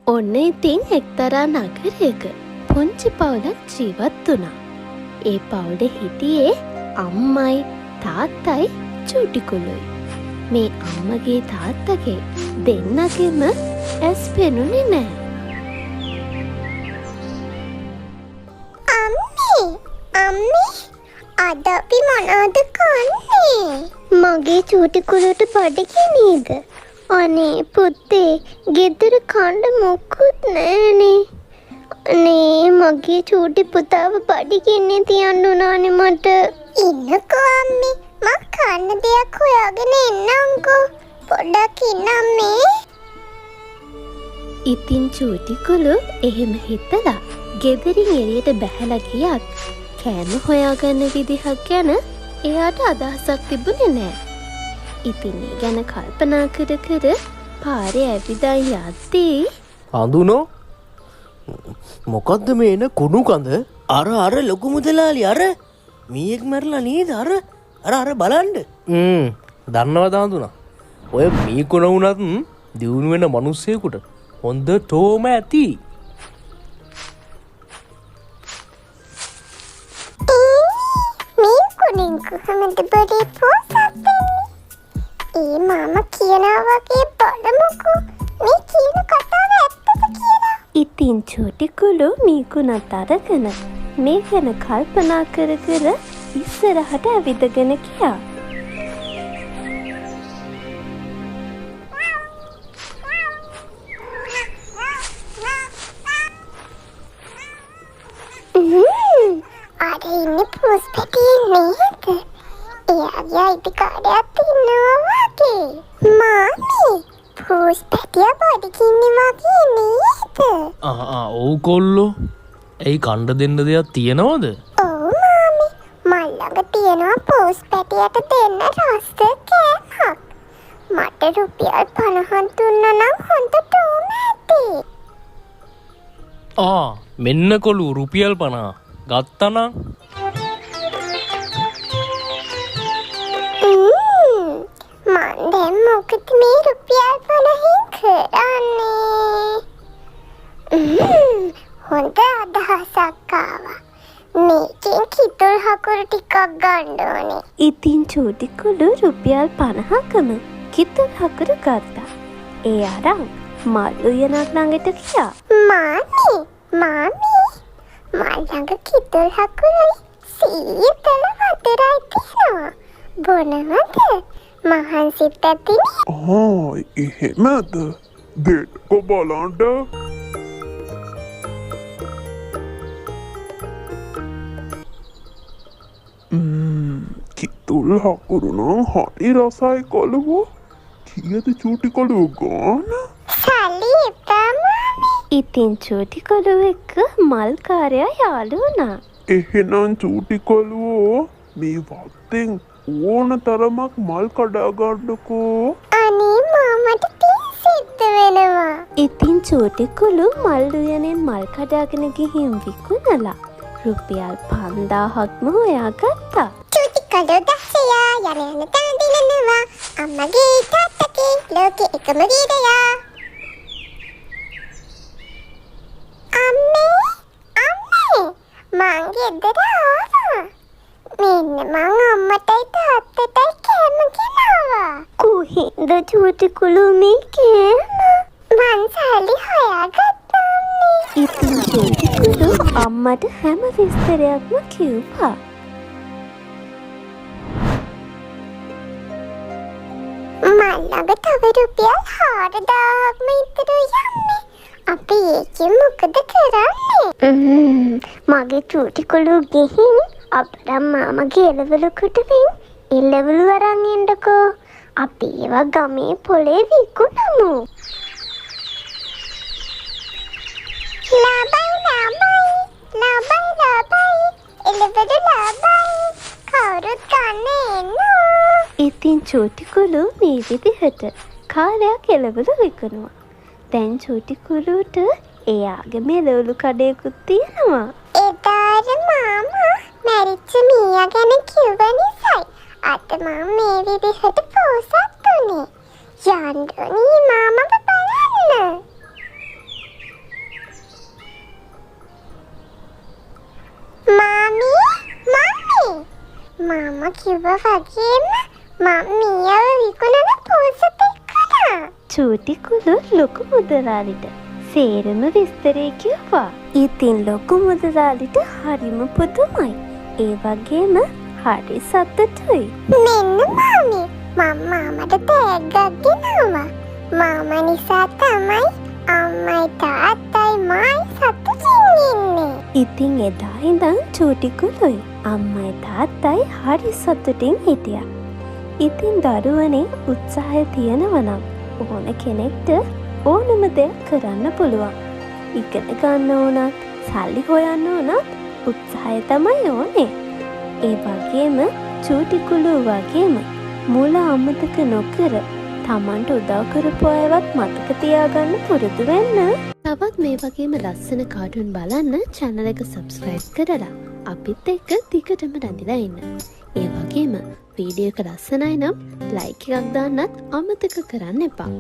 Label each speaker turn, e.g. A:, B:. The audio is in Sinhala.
A: ඔන්න ඉතින් එක්තරා නගරයක පුංචි පවුලක් ජීවත් වුණා. ඒ පවුලේ හිටියේ අම්මයි තාත්තයි චූටිකුලුයි. මේ අම්මගේ තාත්තගේ දෙන්නගෙම ඇස් පෙනුනේ නැහැ.
B: අම්මේ අද අපි මොනවද කන්නේ? මගේ චූටිකුලට බඩගිනීද? අනේ පුතේ ගෙදර කන්න මොකුත් නැනේ. අනේ මගේ චූටි පුතාව බඩගින්නේ තියන්න උනානේ මට. ඉන්නකෝ අම්මේ මං කන්න දෙයක් හොයාගෙන එන්නම්කෝ. පොඩ්ඩක් ඉන්න අම්මේ.
A: ඉතින් චූටිකුලු එහෙම හිතලා ගෙදරින් එළියට බැහැලා ගියත් කෑම හොයාගන්න විදිහක් ගැන එයාට අදහසක් තිබුණේ නෑ. ඉතින් ඒ ගැන කල්පනා කර කර පාරේ ඇවිදන් යද්දී
C: හඳුනෝ මොකද්ද මේ එන කුණු කඳ? අර ලොකු මුදලාලි අර මීයක් මැරලා නේද? අර බලන්න. දන්නවද හඳුනා? ඔය මී කුණ වුණත් දියුණු වෙන මිනිස්සෙකුට හොඳ තෝම ඇති.
B: මේ කුණෙන් කොහමද බඩේ පෝසත් වෙන්නේ? ඒ මාමා කියනවා වගේ බලමුකෝ. මේ කියන කතාව ඇත්තද කියලා.
A: ඉතින් චූටිකුලු මීකුණත් අරගෙන මේ ගැන කල්පනා කර කර ඉස්සරහට ඇවිදගෙන ගියා.
B: අර ඉන්නේ පෝස් පැටියේ නේද? එයාගේ අයිතිකාරයක් ඉන්නවා වගේ. මාමී පෝස් පැටියා බඩගින්නේ වගේ නේද?
C: ඔව් කොල්ලෝ. ඇයි කණ්ඩ දෙන්න දෙයක් තියනවද?
B: ඔව් මාමී මල් ළඟ තියෙනවා පෝස් පැටියට දෙන්න රස කෑමක්. මට රුපියල් 50ක් දුන්නා නම් හොඳටම ඇති.
C: මෙන්න කොළු රුපියල් 50 ගත්තනම්
B: මන් දැන් මොකද මේ රුපියල් 50න් කරන්නේ? හොඳ අදහසක් ආවා. මේකෙන් කිතුල් හකුරු ටිකක් ගන්න ඕනේ.
A: ඉතින් චූටිකුලු රුපියල් 50කම කිතුල් හකුරු ගත්තා. ඒ අරන් මල් උයනක් ළඟට ගියා.
B: මාමී මල් ළඟ කිතුල් හකුරුයි සීතල වතුරයි තියෙනවා. බොනවද? මහන්සිත් ඇතිනේ.
D: එහෙමද? දෙන්නකෝ බලන්න. කිතුල් හකුරු නම් හරි රසයි කොළුවෝ. කීයද චූටි කොළුවෝ ගාන?
B: සල්ලි එපා මාමී.
A: ඉතින් චූටිකුලු එක්ක මල්කාරයා යාළු වුණා.
D: එහෙනම් චූටි කොළුවෝ මේ වත්තෙන් ඕන තරමක් මල් කඩා ගන්නකෝ.
B: අනේ මාමට පින් සිද්ධ වෙනවා.
A: ඉතින් චූටිකුලු මල් උයනෙන් මල් කඩාගෙන ගිහින් විකුණලා රුපියල් 5000ක්ම හොයාගත්තා.
B: චූටි කොළුවෝ දැසියා යන තැන දිනනවා. අම්මගේ තාත්තගේ ලෝකෙ එකම වීරයා. අම්මේ මං ගෙදර ආවා. මෙන්න මං අම්මටයි තාත්තටයි කෑම ගෙනාවා.
A: කොහෙන්ද චූටිකුලු මේ කෑම?
B: මං සල්ලි හොයාගත්තා අම්මේ.
A: ඉතින් චූටිකුලු අම්මට හැම විස්තරයක්ම කිව්වා.
B: මල් ළඟ තව රුපියල් 4000ක්ම ඉතුරුයි අම්මේ. අපි ඒකෙන් මොකද කරන්නේ? මගේ චූටිකුලු ගිහින් අපරම් මාමගේ එළවලු කොටුවෙන් එළවලු අරන් එන්නකෝ. අපි ඒවා ගමේ පොලේ විකුණමු. ලාබයි එළවලු ලාබයි. කවුරුත් ගන්න එන්නෝ.
A: ඉතින් චූටිකුලු මේ විදිහට කාලයක් එළවලු විකුණුවා. දැන් චූටිකුලුට එයාගේ මෙලවලු කඩයකුත් තියෙනවා.
B: එදාට මාමා මැරිච්ච මීයා ගැන කිව්ව නිසායි අද මම මේ විදිහට පෝසත් උනේ. යන්න මාමා බලන්න. කිව්වා වගේම මම මීයව විකුණන පෝසත් එක්කලා.
A: චූටි කුළු ලොකු මුදලාලිට සේරම විස්තරේ කිව්වා. ඉතින් ලොකු මුදලාලිට හරිම පුදුමයි. ඒ වගේම හරි සතුටුයි.
B: මෙන්න මාමේ මම මාමට තෑග්ගක් ගෙනාවා. මාමා නිසා තමයි අම්මයි තාත්තයි මයි සතුටින් ඉන්නේ.
A: ඉතින් එදා ඉඳන් චූටි කුළුයි අම්මයි තාත්තයි හරි සතුටින් හිටියා. ඉතින් දරුවනේ උත්සාහය තියෙනවා නම් ඕන කෙනෙක්ට ඕනම දෙයක් කරන්න පුළුවන්. ඉගෙන ගන්න ඕනත් සල්ලි හොයන්න ඕනත් උත්සාහය තමයි ඕනේ. ඒ වගේම චූටි කුළු වගේම මුල අමතක නොකර තමන්ට උදව් කරපු අයවත් මතක තියාගන්න පුරුදු වෙන්න. තවත් මේ වගේම ලස්සන කාටුන් බලන්න channel එක subscribe කරලා අපිත් එක්ක දිගටම රැඳිලා ඉන්න. ඒ වගේම වීඩියෝ එක ලස්සනයි නම් like එකක් දාන්නත් අමතක කරන්න එපා.